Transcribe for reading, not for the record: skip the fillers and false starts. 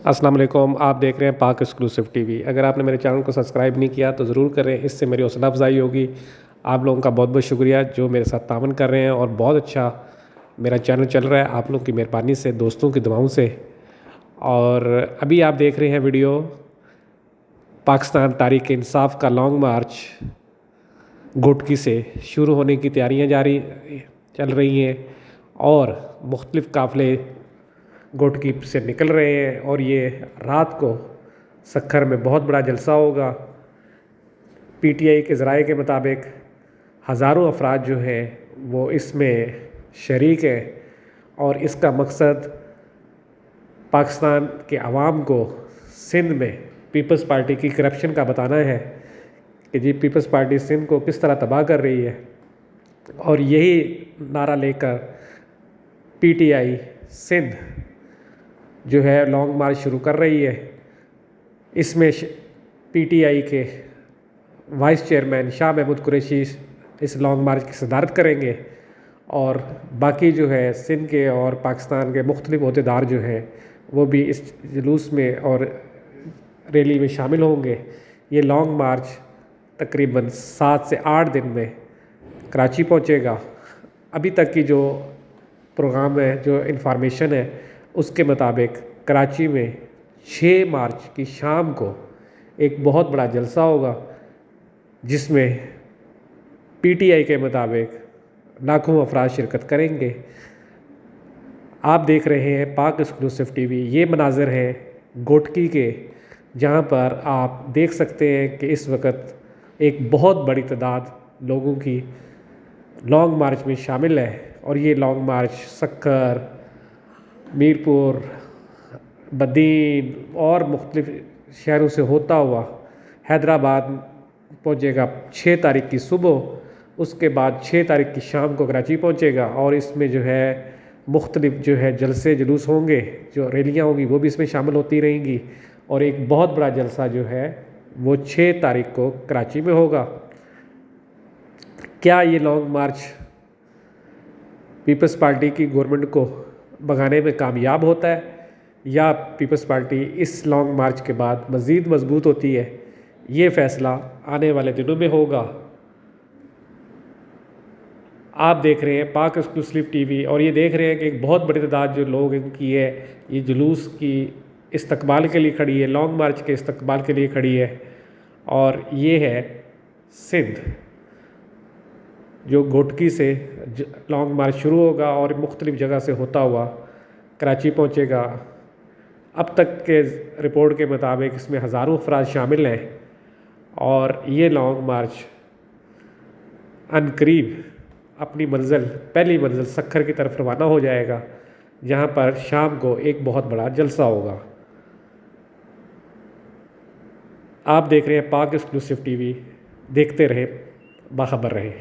السلام علیکم، آپ دیکھ رہے ہیں پاک ایکسکلوسیو ٹی وی۔ اگر آپ نے میرے چینل کو سبسکرائب نہیں کیا تو ضرور کریں، اس سے میری حوصلہ افزائی ہوگی۔ آپ لوگوں کا بہت بہت شکریہ جو میرے ساتھ تعاون کر رہے ہیں، اور بہت اچھا میرا چینل چل رہا ہے آپ لوگوں کی مہربانی سے، دوستوں کی دعاؤں سے۔ اور ابھی آپ دیکھ رہے ہیں ویڈیو پاکستان تحریک انصاف کا لانگ مارچ گھوٹکی سے شروع ہونے کی تیاریاں جاری چل رہی ہیں، اور مختلف قافلے گھوٹکی سے نکل رہے ہیں، اور یہ رات کو سکھر میں بہت بڑا جلسہ ہوگا۔ پی ٹی آئی کے ذرائع کے مطابق ہزاروں افراد جو ہیں وہ اس میں شریک ہیں، اور اس کا مقصد پاکستان کے عوام کو سندھ میں پیپلز پارٹی کی کرپشن کا بتانا ہے کہ جی پیپلز پارٹی سندھ کو کس طرح تباہ کر رہی ہے۔ اور یہی نعرہ لے کر پی ٹی آئی سندھ جو ہے لانگ مارچ شروع کر رہی ہے۔ اس میں پی ٹی آئی کے وائس چیئرمین شاہ محمود قریشی اس لانگ مارچ کی صدارت کریں گے، اور باقی جو ہے سندھ کے اور پاکستان کے مختلف عہدیدار جو ہیں وہ بھی اس جلوس میں اور ریلی میں شامل ہوں گے۔ یہ لانگ مارچ تقریباً 7 سے 8 دن میں کراچی پہنچے گا۔ ابھی تک کی جو پروگرام ہے، جو انفارمیشن ہے، اس کے مطابق کراچی میں 6 مارچ کی شام کو ایک بہت بڑا جلسہ ہوگا، جس میں پی ٹی آئی کے مطابق لاکھوں افراد شرکت کریں گے۔ آپ دیکھ رہے ہیں پاک ایکسکلوسیو ٹی وی۔ یہ مناظر ہیں گھوٹکی کے، جہاں پر آپ دیکھ سکتے ہیں کہ اس وقت ایک بہت بڑی تعداد لوگوں کی لانگ مارچ میں شامل ہے، اور یہ لانگ مارچ سکھر، میرپور، بدین اور مختلف شہروں سے ہوتا ہوا حیدرآباد پہنچے گا 6 تاریخ کی صبح۔ اس کے بعد 6 تاریخ کی شام کو کراچی پہنچے گا، اور اس میں جو ہے مختلف جو ہے جلسے جلوس ہوں گے، جو ریلیاں ہوں گی وہ بھی اس میں شامل ہوتی رہیں گی، اور ایک بہت بڑا جلسہ جو ہے وہ 6 تاریخ کو کراچی میں ہوگا۔ کیا یہ لانگ مارچ پیپلز پارٹی کی گورنمنٹ کو بھگانے میں کامیاب ہوتا ہے، یا پیپلز پارٹی اس لانگ مارچ کے بعد مزید مضبوط ہوتی ہے؟ یہ فیصلہ آنے والے دنوں میں ہوگا۔ آپ دیکھ رہے ہیں پاک ایکسکلوسیو ٹی وی، اور یہ دیکھ رہے ہیں کہ ایک بہت بڑی تعداد جو لوگ ان کی ہے یہ جلوس کی استقبال کے لیے کھڑی ہے، لانگ مارچ کے استقبال کے لیے کھڑی ہے۔ اور یہ ہے سندھ، جو گھوٹکی سے لانگ مارچ شروع ہوگا اور مختلف جگہ سے ہوتا ہوا کراچی پہنچے گا۔ اب تک کے رپورٹ کے مطابق اس میں ہزاروں افراد شامل ہیں، اور یہ لانگ مارچ عنقریب اپنی پہلی منزل سکھر کی طرف روانہ ہو جائے گا، جہاں پر شام کو ایک بہت بڑا جلسہ ہوگا۔ آپ دیکھ رہے ہیں پاک ایکسکلوسیو ٹی وی، دیکھتے رہیں، باخبر رہیں۔